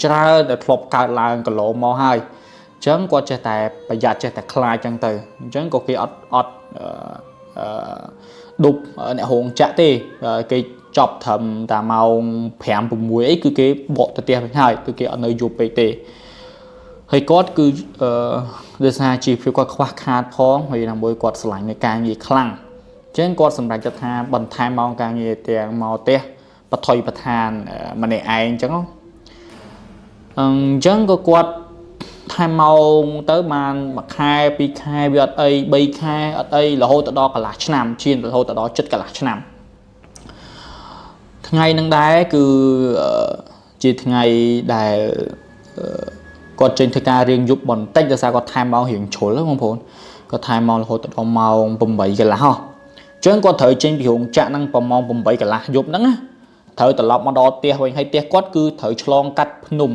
ច្រើនដែលធ្លាប់កើតឡើងកន្លងមកហើយអញ្ចឹងគាត់ចេះតែប្រយ័ត្នចេះតែខ្លាចអញ្ចឹងទៅអញ្ចឹងក៏គេអត់ឌុបអ្នករោងចក្រទេគេចប់ត្រឹមតែម៉ោង 5 6អីគឺគេបកទៅផ្ទះវិញហើយគឺគេអត់នៅយប់ពេកទេហើយគាត់គឺដោយសារជីវភាពគាត់ខ្វះខាតផងហើយដើម្បីគាត់ស្រឡាញ់នៅការងារខ្លាំងអញ្ចឹងគាត់សម្រេចចិត្តថាបន្ថែមម៉ោងការងារទាំងមកផ្ទះបថុយប្រឋានម្នាក់ឯងអញ្ចឹងអញ្ចឹងក៏គាត់ថែមម៉ោងទៅបាន1ខែ2ខែវាអត់អី3ខែអត់អីរហូតដល់កន្លះឆ្នាំជារហូតដល់ចិត្តកន្លះឆ្នាំថ្ងៃនឹងដែរគឺជាថ្ងៃដែលគាត់ចេញធ្វើការរៀងយប់បន្តិចដោយសារគាត់ថែមម៉ោងរៀងជ្រុលបងប្អូនគាត់ថែមម៉ោងរហូតដល់ម៉ោង8កន្លះអញ្ចឹងគាត់ត្រូវចេញពីរោងចក្រហ្នឹងប្រហែលម៉ោង8កន្លះយប់ហ្នឹងណាត្រូវត្រឡប់មកដល់ផ្ទះវិញហើយផ្ទះគាត់គឺត្រូវឆ្លងកាត់ភ្នំ